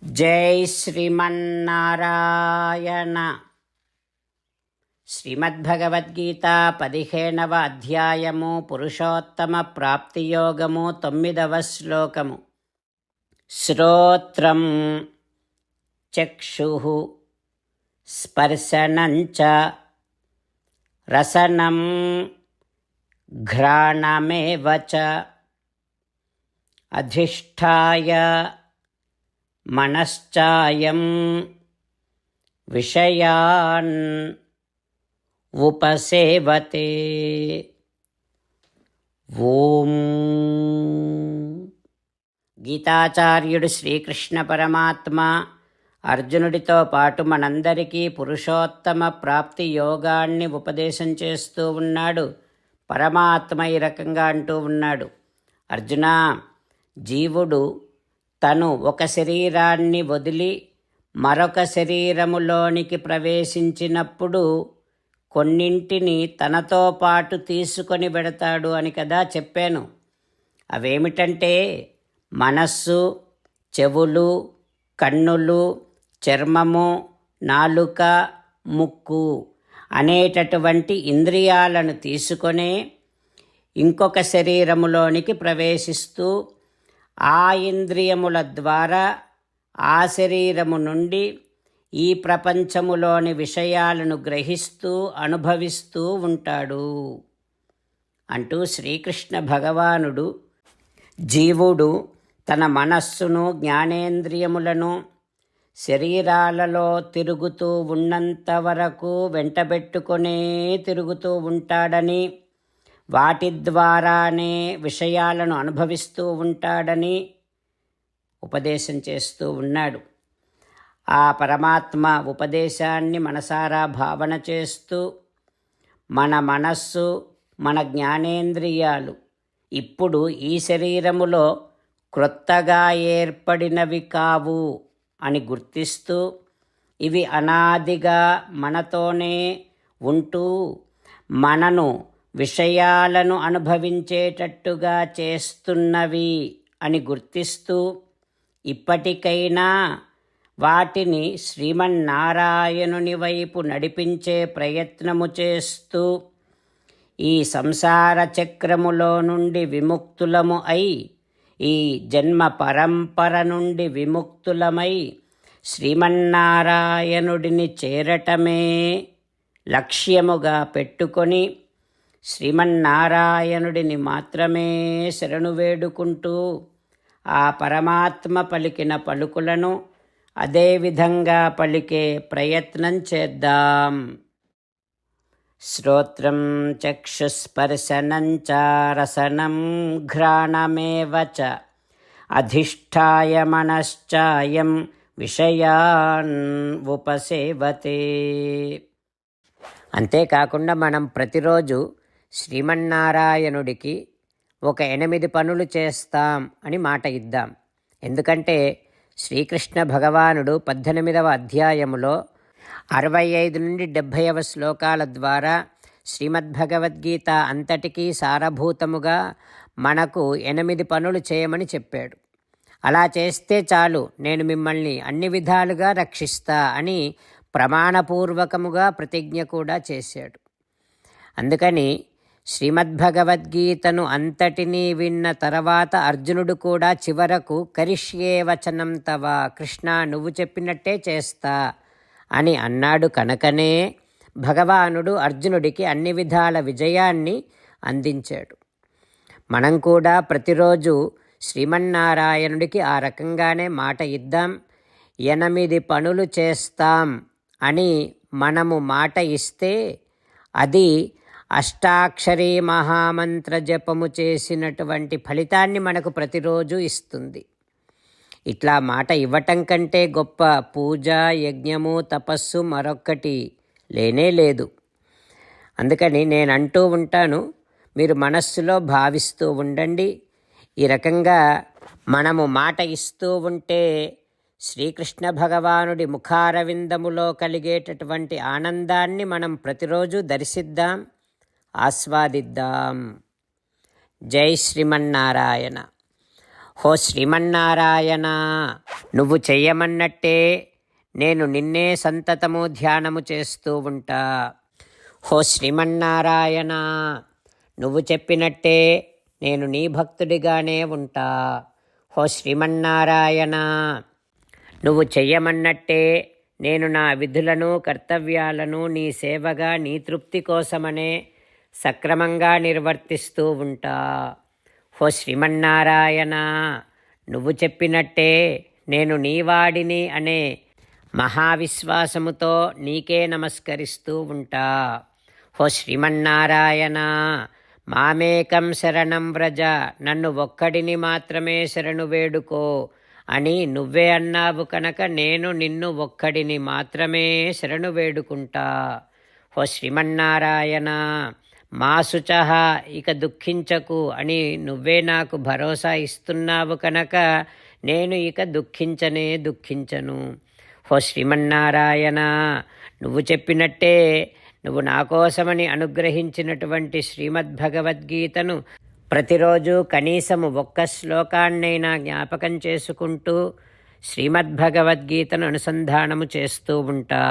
జై శ్రీమన్నారాయణ. శ్రీమద్భగవద్గీత 15వ అధ్యాయము పురుషోత్తమ ప్రాప్తియోగము 9వ శ్లోకము. శ్రోత్రం చక్షుః స్పర్శనం చ రసనం ఘ్రాణమేవ చ అధిష్ఠాయ మనశ్చాయం విషయాన్ ఉపసేవతే. ఓం. గీతాచార్యుడు శ్రీకృష్ణ పరమాత్మ అర్జునుడితో పాటు మనందరికీ పురుషోత్తమ ప్రాప్తి యోగాన్ని ఉపదేశం చేస్తూ ఉన్నాడు. పరమాత్మ ఈ రకంగా అంటూ ఉన్నాడు, అర్జునా, జీవుడు తను ఒక శరీరాన్ని వదిలి మరొక శరీరములోనికి ప్రవేశించినప్పుడు కొన్నింటిని తనతో పాటు తీసుకొని వెడతాడు అని కదా చెప్పాను. అవేమిటంటే మనస్సు, చెవులు, కన్నులు, చర్మము, నాలుక, ముక్కు అనేటటువంటి ఇంద్రియాలను తీసుకొనే ఇంకొక శరీరములోనికి ప్రవేశిస్తూ ఆ ఇంద్రియముల ద్వారా ఆ శరీరము నుండి ఈ ప్రపంచములోని విషయాలను గ్రహిస్తూ అనుభవిస్తూ ఉంటాడు అంటూ శ్రీకృష్ణ భగవానుడు జీవుడు తన మనస్సును, జ్ఞానేంద్రియములను శరీరాలలో తిరుగుతూ ఉన్నంత వరకు వెంటబెట్టుకునే తిరుగుతూ ఉంటాడని, వాటి ద్వారానే విషయాలను అనుభవిస్తూ ఉంటాడని ఉపదేశం చేస్తూ ఉన్నాడు. ఆ పరమాత్మ ఉపదేశాన్ని మనసారా భావన చేస్తూ మన మనస్సు, మన జ్ఞానేంద్రియాలు ఇప్పుడు ఈ శరీరములో క్రొత్తగా ఏర్పడినవి కావు అని గుర్తిస్తూ ఇవి అనాదిగా మనతోనే ఉంటూ మనను విషయాలను అనుభవించేటట్టుగా చేస్తున్నవి అని గుర్తిస్తూ ఇప్పటికైనా వాటిని శ్రీమన్నారాయణుని వైపు నడిపించే ప్రయత్నము చేస్తూ ఈ సంసార చక్రములో నుండి విముక్తులము అయి, ఈ జన్మ పరంపర నుండి విముక్తులమై శ్రీమన్నారాయణుడిని చేరటమే లక్ష్యముగా పెట్టుకొని శ్రీమన్నారాయణుడిని మాత్రమే శరణు వేడుకుంటూ ఆ పరమాత్మ పలికిన పలుకులను అదేవిధంగా పలికే ప్రయత్నం చేద్దాం. శ్రోత్రం చక్షుస్పర్శనం చ రసనం ఘ్రాణమేవ చ అధిష్ఠాయ మనశ్చాయం విషయాన్ ఉపసేవతే. అంతేకాకుండా మనం ప్రతిరోజు శ్రీమన్నారాయణుడికి ఒక 8 పనులు చేస్తాం అని మాట ఇద్దాం. ఎందుకంటే శ్రీకృష్ణ భగవానుడు 18వ అధ్యాయములో 65 నుండి 70వ శ్లోకాల ద్వారా శ్రీమద్భగవద్గీత అంతటికీ సారభూతముగా మనకు 8 పనులు చేయమని చెప్పాడు. అలా చేస్తే చాలు, నేను మిమ్మల్ని అన్ని విధాలుగా రక్షిస్తా అని ప్రమాణపూర్వకముగా ప్రతిజ్ఞ కూడా చేశాడు. అందుకని శ్రీమద్భగవద్గీతను అంతటినీ విన్న తర్వాత అర్జునుడు కూడా చివరకు కరిష్యే వచనం తవ, కృష్ణ నువ్వు చెప్పినట్టే చేస్తా అని అన్నాడు. కనుకనే భగవానుడు అర్జునుడికి అన్ని విధాల విజయాన్ని అందించాడు. మనం కూడా ప్రతిరోజు శ్రీమన్నారాయణుడికి ఆ రకంగానే మాట ఇద్దాం. 8 పనులు చేస్తాం అని మనము మాట ఇస్తే అది అష్టాక్షరీ మహామంత్ర జపము చేసినటువంటి ఫలితాన్ని మనకు ప్రతిరోజు ఇస్తుంది. ఇట్లా మాట ఇవ్వటం కంటే గొప్ప పూజ, యజ్ఞము, తపస్సు మరొక్కటి లేనే లేదు. అందుకని నేను అంటూ ఉంటాను, మీరు మనస్సులో భావిస్తూ ఉండండి. ఈ రకంగా మనము మాట ఇస్తూ ఉంటే శ్రీకృష్ణ భగవానుడి ముఖారవిందములో కలిగేటటువంటి ఆనందాన్ని మనం ప్రతిరోజు దర్శిద్దాం, ఆస్వాదిద్దాం. జై శ్రీమన్నారాయణ. హో శ్రీమన్నారాయణ, నువ్వు చెయ్యమన్నట్టే నేను నిన్నే సంతతము ధ్యానము చేస్తూ ఉంటా. హో శ్రీమన్నారాయణ, నువ్వు చెప్పినట్టే నేను నీ భక్తుడిగానే ఉంటా. హో శ్రీమన్నారాయణ, నువ్వు చెయ్యమన్నట్టే నేను నా విధులను కర్తవ్యాలను నీ సేవగా నీ తృప్తి కోసమనే సక్రమంగా నిర్వర్తిస్తూ ఉంటా. హో శ్రీమన్నారాయణ, నువ్వు చెప్పినట్టే నేను నీవాడిని అనే మహావిశ్వాసముతో నీకే నమస్కరిస్తూ ఉంటా. హో శ్రీమన్నారాయణ, మామేకం శరణం వ్రజ, నన్ను ఒక్కడిని మాత్రమే శరణు వేడుకో అని నువ్వే అన్నావు కనుక నేను నిన్ను ఒక్కడిని మాత్రమే శరణు వేడుకుంటా. హో శ్రీమన్నారాయణ, మా శుచః, ఇక దుఃఖించకు అని నువ్వే నాకు భరోసా ఇస్తున్నావు కనుక నేను ఇక దుఃఖించను. హో శ్రీమన్నారాయణ, నువ్వు చెప్పినట్టే నువ్వు నా కోసమని అనుగ్రహించినటువంటి శ్రీమద్భగవద్గీతను ప్రతిరోజు కనీసము ఒక్క శ్లోకాన్నైనా జ్ఞాపకం చేసుకుంటూ శ్రీమద్భగవద్గీతను అనుసంధానము చేస్తూ ఉంటా.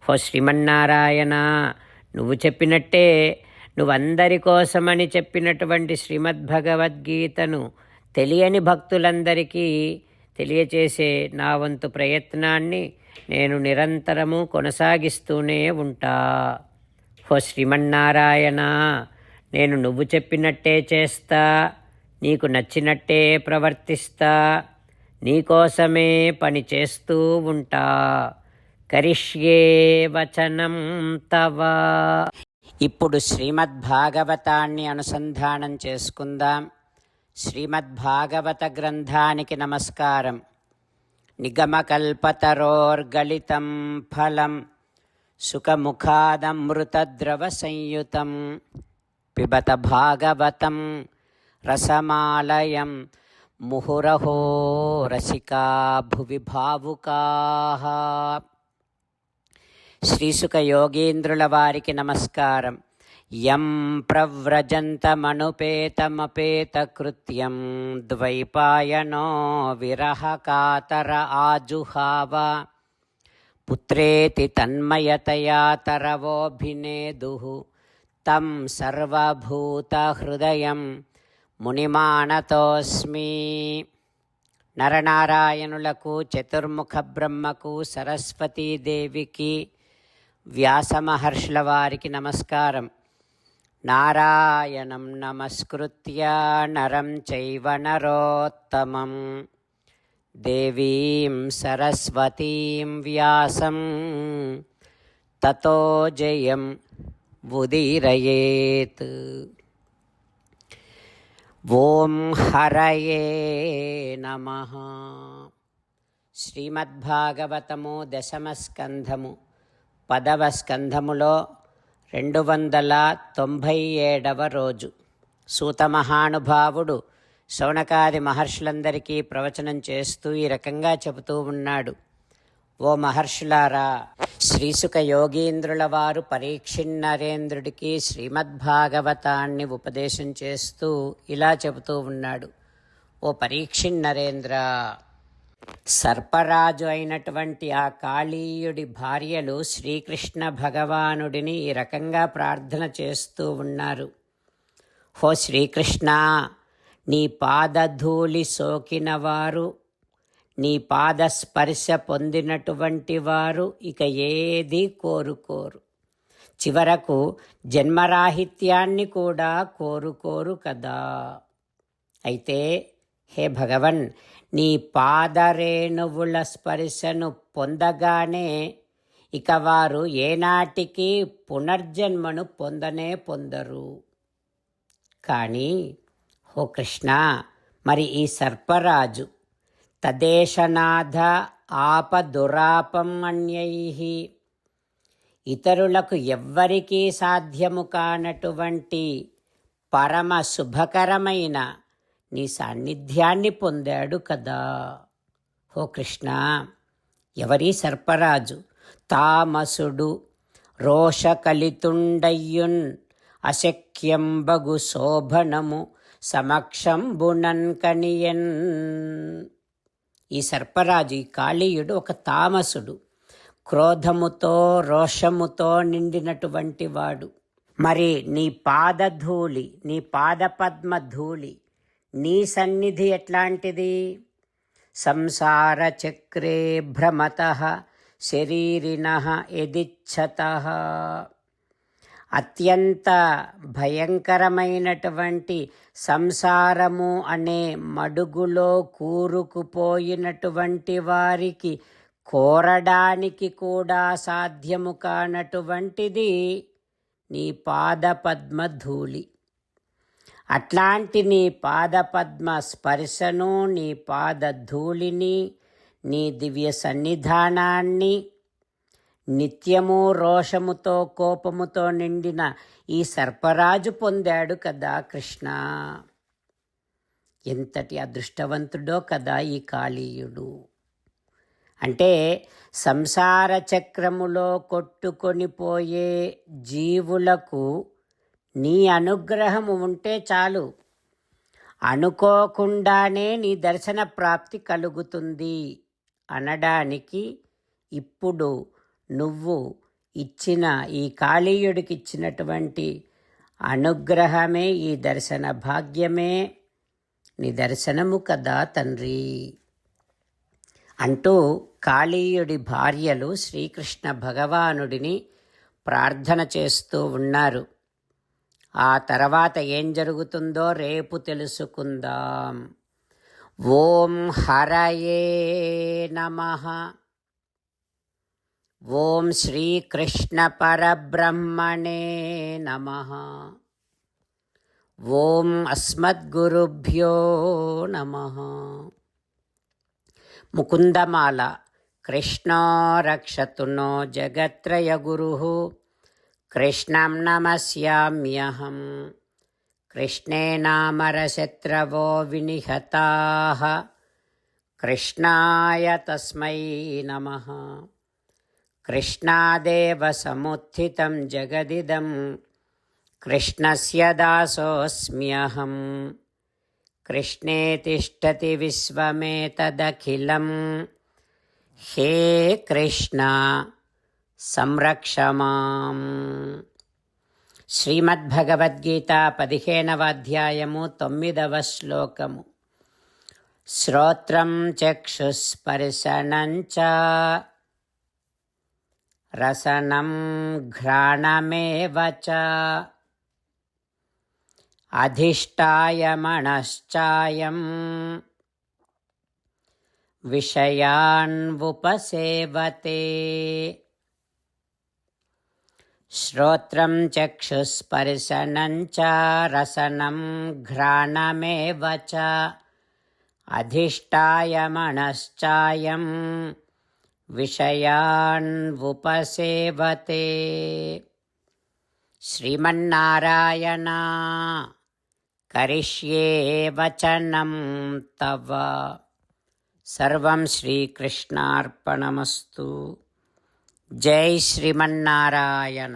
హో శ్రీమన్నారాయణ, నువ్వు చెప్పినట్టే నువ్వందరి కోసమని చెప్పినటువంటి శ్రీమద్భగవద్గీతను తెలియని భక్తులందరికీ తెలియచేసే నా వంతు ప్రయత్నాన్ని నేను నిరంతరము కొనసాగిస్తూనే ఉంటా. హో శ్రీమన్నారాయణ, నేను నువ్వు చెప్పినట్టే చేస్తా, నీకు నచ్చినట్టే ప్రవర్తిస్తా, నీకోసమే పని చేస్తూ ఉంటా. కరిష్యే వచనం తవ. ఇప్పుడు శ్రీమద్భాగవతాన్ని అనుసంధానం చేసుకుందాం. శ్రీమద్భాగవత గ్రంథానికి నమస్కారం. నిగమకల్పతరోర్గళితం ఫలం సుఖముఖాదమృతద్రవ సంయుతం పిబత భాగవతం రసమాలయం ముహురహో రసికా భువి భావుకాః. శ్రీసుఖ యోగీంద్రుల వారికి నమస్కారం. యం ప్రవ్రజంతమనుపేతమపేతకృత్యం ద్వైపాయనో విరహకాతర ఆజుహావ పుత్రేతి తన్మయతయా తరవోభినేదుః తం సర్వభూతహృదయం మునిమానతోస్మి. నరనారాయణులకు, చతుర్ముఖ బ్రహ్మకు, సరస్వతీదేవికి, వ్యాసమహర్షుల వారికి నమస్కారం. నారాయణం నమస్కృత్య నరం చైవ నరోత్తమం దేవీం సరస్వతీం వ్యాసం తతో జయం ఉదీరయేత్. ఓం హరయే నమః. శ్రీమద్భాగవతము దశమ స్కంధము 10వ స్కంధములో 297వ రోజు. సూత మహానుభావుడు శౌనకాది మహర్షులందరికీ ప్రవచనం చేస్తూ ఈ రకంగా చెబుతూ ఉన్నాడు. ఓ మహర్షులారా, శ్రీసుఖ యోగీంద్రుల వారు పరీక్షిన్నరేంద్రుడికి శ్రీమద్భాగవతాన్ని ఉపదేశం చేస్తూ ఇలా చెబుతూ ఉన్నాడు. ఓ పరీక్షిన్నరేంద్ర, సర్పరాజు అయినటువంటి ఆ కాళీయుడి భార్యలు శ్రీకృష్ణ భగవానుడిని ఈ రకంగా ప్రార్థన చేస్తూ ఉన్నారు. హో శ్రీకృష్ణ, నీ పాదధూళి సోకిన వారు, నీ పాదస్పర్శ పొందినటువంటి వారు ఇక ఏదీ కోరుకోరు. చివరకు జన్మరాహిత్యాన్ని కూడా కోరుకోరు కదా. అయితే హే భగవన్, నీ పాదరేణువుల స్పర్శను పొందగానే ఇక వారు ఏనాటికి పునర్జన్మను పొందరు. కానీ ఓ కృష్ణ, మరి ఈ సర్పరాజు తదేశనాథ ఆపదురాపం అన్యైః, ఇతరులకు ఎవ్వరికీ సాధ్యము కానటువంటి పరమ శుభకరమైన నీ సాన్నిధ్యాన్ని పొందాడు కదా. ఓ కృష్ణ, ఎవరీ సర్పరాజు? తామసుడు రోషకలితుండయ్యున్ అశక్యంబగు శోభనము సమక్షం బుణన్ కనియన్. ఈ సర్పరాజు, ఈ కాళీయుడు ఒక తామసుడు, క్రోధముతో రోషముతో నిండినటువంటి వాడు. మరి నీ పాదధూళి, నీ పాదపద్మ ధూళి, నీ సన్నిధి ఎట్లాంటిది? సంసార చక్రే భ్రమతః శరీరిణః యదిచ్ఛతః. అత్యంత భయంకరమైనటువంటి సంసారము అనే మడుగులో కూరుకుపోయినటువంటి వారికి కోరడానికి కూడా సాధ్యము కానటువంటిది నీ పాదపద్మ ధూళి. అట్లాంటి నీ పాదపద్మ స్పర్శను, నీ పాద ధూళిని, నీ దివ్య సన్నిధానాన్ని నిత్యము రోషముతో కోపముతో నిండిన ఈ సర్పరాజు పొందాడు కదా కృష్ణ. ఎంతటి అదృష్టవంతుడో కదా ఈ కాళీయుడు. అంటే సంసార చక్రములో కొట్టుకొని పోయే జీవులకు నీ అనుగ్రహము ఉంటే చాలు, అనుకోకుండానే నీ దర్శన ప్రాప్తి కలుగుతుంది అనడానికి ఇప్పుడు నువ్వు ఇచ్చిన, ఈ కాళీయుడికి ఇచ్చినటువంటి అనుగ్రహమే, ఈ దర్శన భాగ్యమే నీ దర్శనము కదా తండ్రి అంటూ కాళీయుడి భార్యలు శ్రీకృష్ణ భగవానుడిని ప్రార్థన చేస్తూ ఉన్నారు. ఆ తర్వాత ఏం జరుగుతుందో రేపు తెలుసుకుందాం. ఓం హరయే నమః. ఓం శ్రీకృష్ణ పరబ్రహ్మణే నమః. ఓం అస్మద్గురుభ్యో నమః. ముకుందమాల. కృష్ణో రక్షతు నో జగత్రయ గురుః. కృష్ణం నమస్యామ్యహం. కృష్ణే నామరశత్రవో వినిహతాః. కృష్ణాయ తస్మై నమః. కృష్ణాదేవ సముత్థితం జగదిదం. కృష్ణస్య దాసోऽస్మ్యహం. కృష్ణే తిష్టతి విశ్వమేతదఖిలం. హే కృష్ణ సంరక్ష మాం. శ్రీమద్భగవద్గీత 15వ అధ్యాయము 9వ శ్లోకము. శ్రోత్రం చక్షుస్పర్శనం చ రసనం ఘ్రాణమేవ చ అధిష్టాయ మనశ్చాయం విషయాన్ ఉపసేవతే. శ్రోత్రం చక్షుస్పర్శనం చ రసనం ఘ్రాణమేవ చ అధిష్టాయ మనశ్చాయం విషయాన్ ఉపసేవతే. శ్రీమన్నారాయణ కరిష్యే వచనం తవ. సర్వం శ్రీకృష్ణార్పణమస్తు. జై శ్రీమన్నారాయణ.